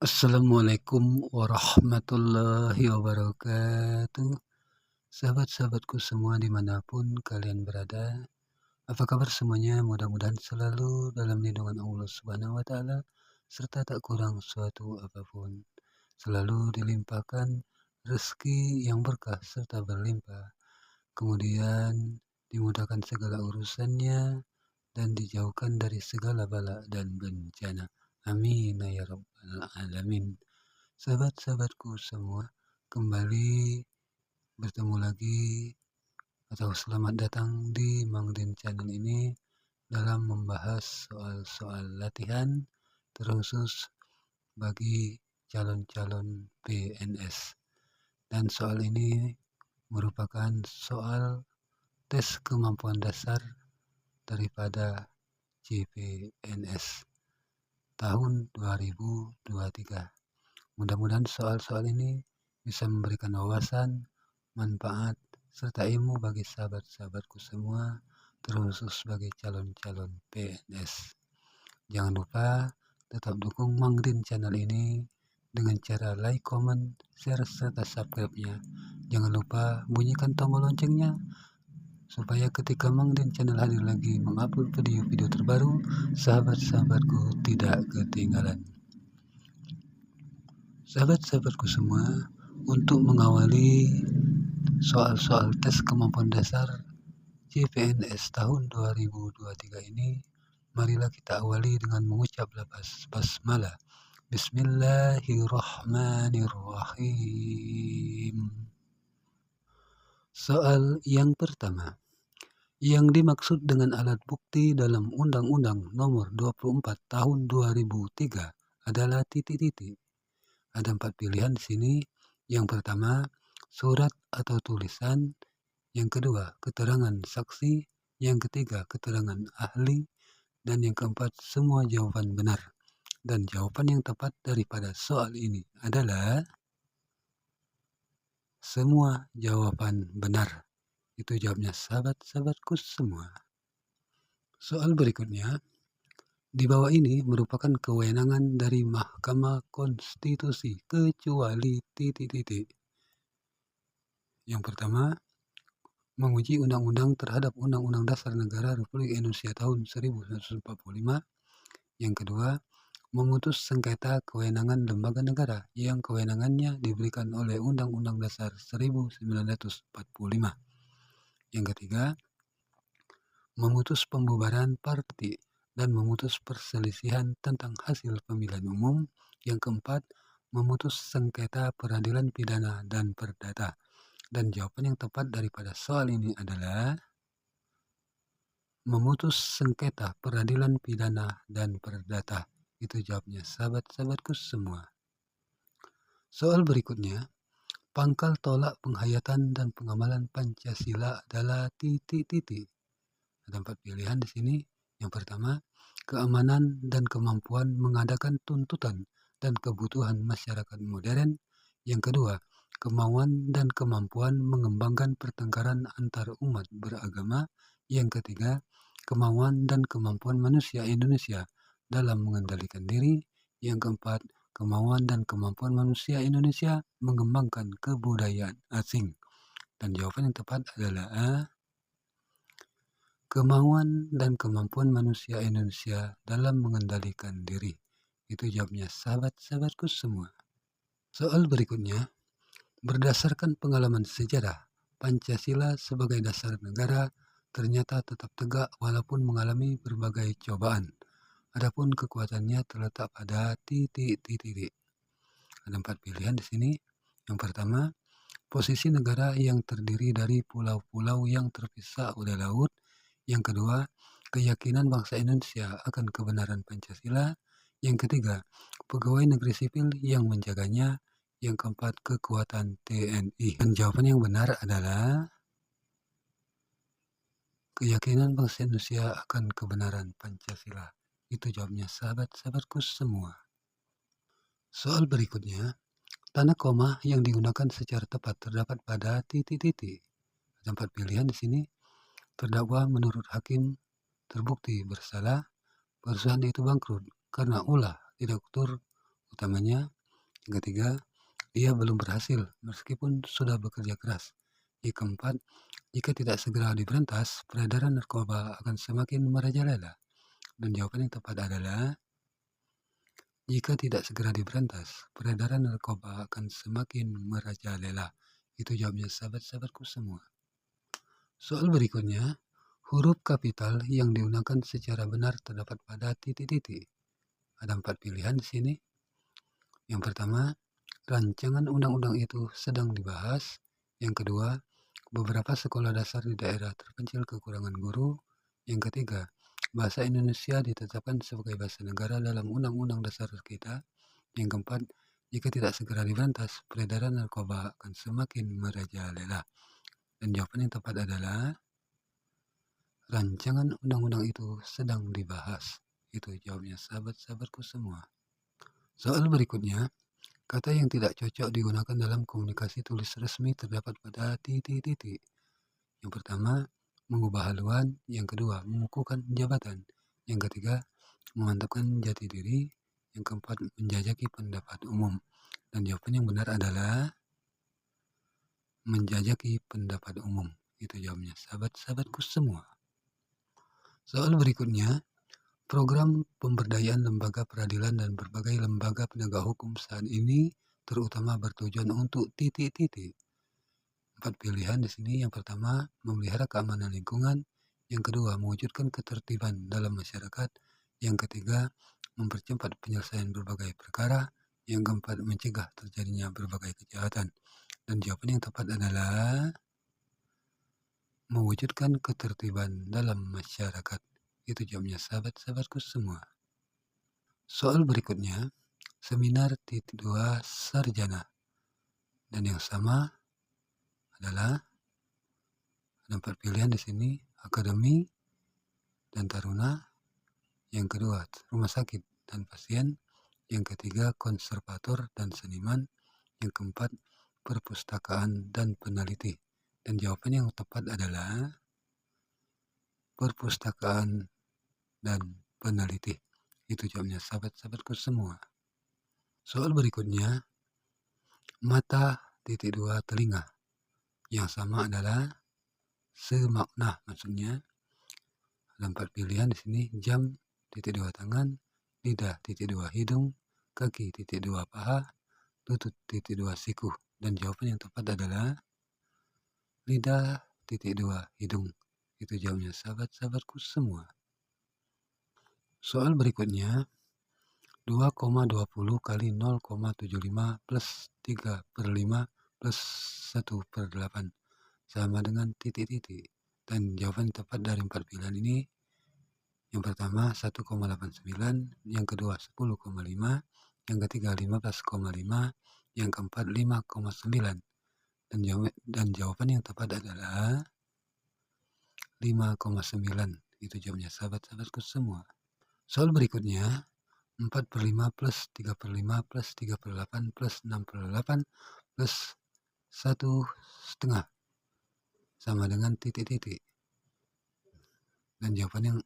Assalamualaikum warahmatullahi wabarakatuh. Sahabat-sahabatku semua dimanapun kalian berada, apa kabar semuanya? Mudah-mudahan selalu dalam lindungan Allah Subhanahu wa Ta'ala, serta tak kurang suatu apapun. Selalu dilimpahkan rezeki yang berkah serta berlimpah, kemudian dimudahkan segala urusannya dan dijauhkan dari segala bala dan bencana. Amin ya rabbal alamin. Sahabat-sahabatku semua, kembali bertemu lagi atau selamat datang di Mang Din Channel ini dalam membahas soal-soal latihan terkhusus bagi calon-calon PNS. Dan soal ini merupakan soal tes kemampuan dasar daripada CPNS tahun 2023. Mudah-mudahan soal-soal ini bisa memberikan wawasan, manfaat, serta ilmu bagi sahabat-sahabatku semua, terkhusus bagi calon-calon PNS. Jangan lupa tetap dukung Mang Din Channel ini dengan cara like, comment, share, serta subscribe-nya. Jangan lupa bunyikan tombol loncengnya supaya ketika Mang Din Channel hadir lagi mengupload video-video terbaru, sahabat-sahabatku tidak ketinggalan. Sahabat-sahabatku semua, untuk mengawali soal-soal tes kemampuan dasar CPNS tahun 2023 ini, marilah kita awali dengan mengucap lafaz basmalah. Bismillahirrahmanirrahim. Soal yang pertama. Yang dimaksud dengan alat bukti dalam Undang-Undang Nomor 24 Tahun 2003 adalah titik-titik. Ada 4 pilihan di sini. Yang pertama, surat atau tulisan. Yang kedua, keterangan saksi. Yang ketiga, keterangan ahli. Dan yang keempat, semua jawaban benar. Dan jawaban yang tepat daripada soal ini adalah semua jawaban benar. Itu jawabnya sahabat-sahabatku semua. Soal berikutnya. Di bawah ini merupakan kewenangan dari Mahkamah Konstitusi kecuali titik-titik. Yang pertama, menguji undang-undang terhadap Undang-Undang Dasar Negara Republik Indonesia tahun 1945. Yang kedua, memutus sengketa kewenangan lembaga negara yang kewenangannya diberikan oleh Undang-Undang Dasar 1945. Yang ketiga, memutus pembubaran partai dan memutus perselisihan tentang hasil pemilihan umum. Yang keempat, memutus sengketa peradilan pidana dan perdata. Dan jawaban yang tepat daripada soal ini adalah memutus sengketa peradilan pidana dan perdata. Itu jawabnya sahabat-sahabatku semua. Soal berikutnya, pangkal tolak penghayatan dan pengamalan Pancasila adalah titik-titik. Ada 4 pilihan di sini. Yang pertama, keamanan dan kemampuan mengadakan tuntutan dan kebutuhan masyarakat modern. Yang kedua, kemauan dan kemampuan mengembangkan pertengkaran antar umat beragama. Yang ketiga, kemauan dan kemampuan manusia Indonesia dalam mengendalikan diri. Yang keempat, kemauan dan kemampuan manusia Indonesia mengembangkan kebudayaan asing. Dan jawaban yang tepat adalah kemauan dan kemampuan manusia Indonesia dalam mengendalikan diri. Itu jawabnya sahabat-sahabatku semua. Soal berikutnya, berdasarkan pengalaman sejarah, Pancasila sebagai dasar negara ternyata tetap tegak walaupun mengalami berbagai cobaan. Adapun kekuatannya terletak pada titik-titik. Ada 4 pilihan di sini. Yang pertama, posisi negara yang terdiri dari pulau-pulau yang terpisah oleh laut. Yang kedua, keyakinan bangsa Indonesia akan kebenaran Pancasila. Yang ketiga, pegawai negeri sipil yang menjaganya. Yang keempat, kekuatan TNI. Dan jawaban yang benar adalah keyakinan bangsa Indonesia akan kebenaran Pancasila. Itu jawabnya sahabat-sahabatku semua. Soal berikutnya, tanda koma yang digunakan secara tepat terdapat pada titik-titik. Ada 4 pilihan di sini. Terdakwa menurut hakim terbukti bersalah, perusahaan itu bangkrut karena ulah direktur utamanya. Yang ketiga, dia belum berhasil meskipun sudah bekerja keras. Yang keempat, jika tidak segera diberantas, peredaran narkoba akan semakin merajalela. Dan jawaban yang tepat adalah, jika tidak segera diberantas, peredaran narkoba akan semakin merajalela. Itu jawabnya sahabat-sahabatku semua. Soal berikutnya, huruf kapital yang digunakan secara benar terdapat pada titik-titik. Ada 4 pilihan di sini. Yang pertama, rancangan undang-undang itu sedang dibahas. Yang kedua, beberapa sekolah dasar di daerah terpencil kekurangan guru. Yang ketiga, bahasa Indonesia ditetapkan sebagai bahasa negara dalam Undang-Undang Dasar kita. Yang keempat, jika tidak segera diberantas, peredaran narkoba akan semakin merajalela. Dan jawaban yang tepat adalah, rancangan undang-undang itu sedang dibahas. Itu jawabnya sahabat-sahabatku semua. Soal berikutnya, kata yang tidak cocok digunakan dalam komunikasi tulis resmi terdapat pada titik-titik. Yang pertama, mengubah haluan. Yang kedua, mengukuhkan jabatan. Yang ketiga, memantapkan jati diri. Yang keempat, menjajaki pendapat umum. Dan jawaban yang benar adalah menjajaki pendapat umum. Itu jawabnya sahabat-sahabatku semua. Soal berikutnya, program pemberdayaan lembaga peradilan dan berbagai lembaga penegak hukum saat ini terutama bertujuan untuk titik-titik. 4 pilihan di sini. Yang pertama, memelihara keamanan lingkungan. Yang kedua, mewujudkan ketertiban dalam masyarakat. Yang ketiga, mempercepat penyelesaian berbagai perkara. Yang keempat, mencegah terjadinya berbagai kejahatan. Dan jawaban yang tepat adalah mewujudkan ketertiban dalam masyarakat. Itu jawabnya sahabat-sahabatku semua. Soal berikutnya, seminar titik 2 sarjana. Dan yang sama adalah ada 4 pilihan di sini, akademi dan taruna. Yang kedua, rumah sakit dan pasien. Yang ketiga, konservator dan seniman. Yang keempat, perpustakaan dan peneliti. Dan jawaban yang tepat adalah perpustakaan dan peneliti. Itu jawabnya sahabat-sahabatku semua. Soal berikutnya, mata titik 2 telinga. Yang sama adalah semakna, maksudnya ada 4 pilihan di sini, jam titik 2 tangan, lidah titik 2 hidung, kaki titik 2 paha, lutut titik 2 siku. Dan jawaban yang tepat adalah lidah titik 2 hidung. Itu jawabnya sahabat-sahabatku semua. Soal berikutnya, 2,20 kali 0,75 plus 3/5 plus 1/8 sama dengan titik-titik. Dan jawaban tepat dari 4 pilihan ini, yang pertama 1,89, yang kedua 10,5, yang ketiga 15,5, yang keempat 5,9. Dan jawaban yang tepat adalah 5,9. Itu jawabnya sahabat-sahabatku semua. Soal berikutnya, 4/5 plus 3/5 plus 3/8 plus 6/8 plus 1/2 sama dengan titik-titik. Dan jawaban yang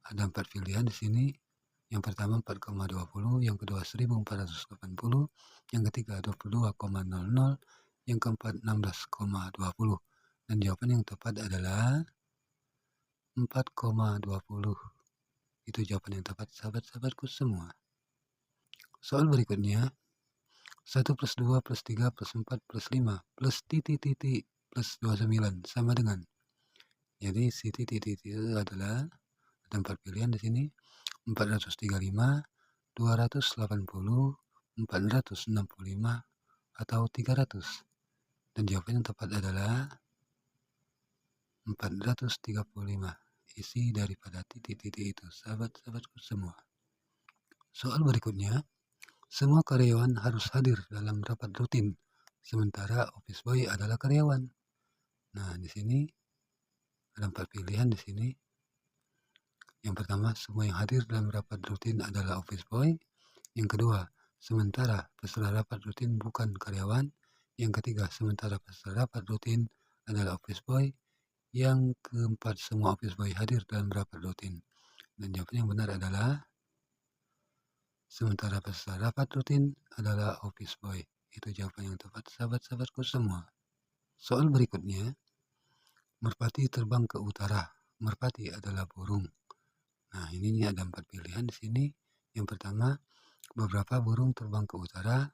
ada 4 pilihan di sini. Yang pertama 4,20, yang kedua 1480, yang ketiga 22,00, yang keempat 16,20. Dan jawaban yang tepat adalah 4,20. Itu jawaban yang tepat sahabat-sahabatku semua. Soal berikutnya, 1 plus 2 plus 3 plus 4 plus 5 plus titik-titik plus 29 sama dengan. Jadi si titik-titik itu adalah ada 4 pilihan di sini, 435, 280, 465, atau 300. Dan jawaban yang tepat adalah 435. Isi daripada titik-titik itu, sahabat-sahabatku semua. Soal berikutnya, semua karyawan harus hadir dalam rapat rutin, sementara office boy adalah karyawan. Nah, di sini ada 4 pilihan di sini. Yang pertama, semua yang hadir dalam rapat rutin adalah office boy. Yang kedua, sementara peserta rapat rutin bukan karyawan. Yang ketiga, sementara peserta rapat rutin adalah office boy. Yang keempat, semua office boy hadir dalam rapat rutin. Dan jawaban yang benar adalah Sementara peserta rapat rutin adalah office boy. Itu jawaban yang tepat, sahabat-sahabatku semua. Soal berikutnya, merpati terbang ke utara. Merpati adalah burung. Nah, ini ada 4 pilihan di sini. Yang pertama, beberapa burung terbang ke utara.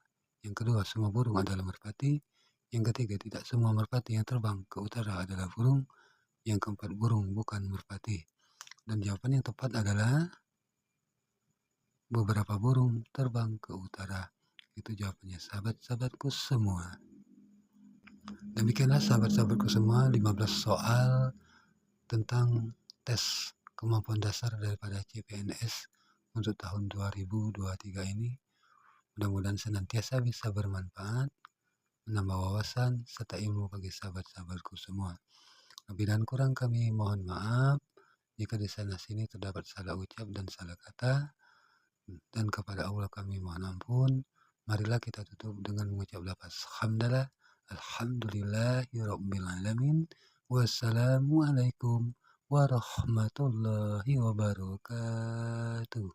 Yang kedua, semua burung adalah merpati. Yang ketiga, tidak semua merpati yang terbang ke utara adalah burung. Yang keempat, burung bukan merpati. Dan jawaban yang tepat adalah beberapa burung terbang ke utara. Itu jawabannya, sahabat-sahabatku semua. Demikianlah sahabat-sahabatku semua, 15 soal tentang tes kemampuan dasar daripada CPNS untuk tahun 2023 ini. Mudah-mudahan senantiasa bisa bermanfaat, menambah wawasan, serta ilmu bagi sahabat-sahabatku semua. Lebih dan kurang kami mohon maaf jika di sana sini terdapat salah ucap dan salah kata. Dan kepada Allah kami mohon ampun. Marilah kita tutup dengan mengucap lafaz hamdalah. Alhamdulillahirrabbilalamin. Wassalamualaikum warahmatullahi wabarakatuh.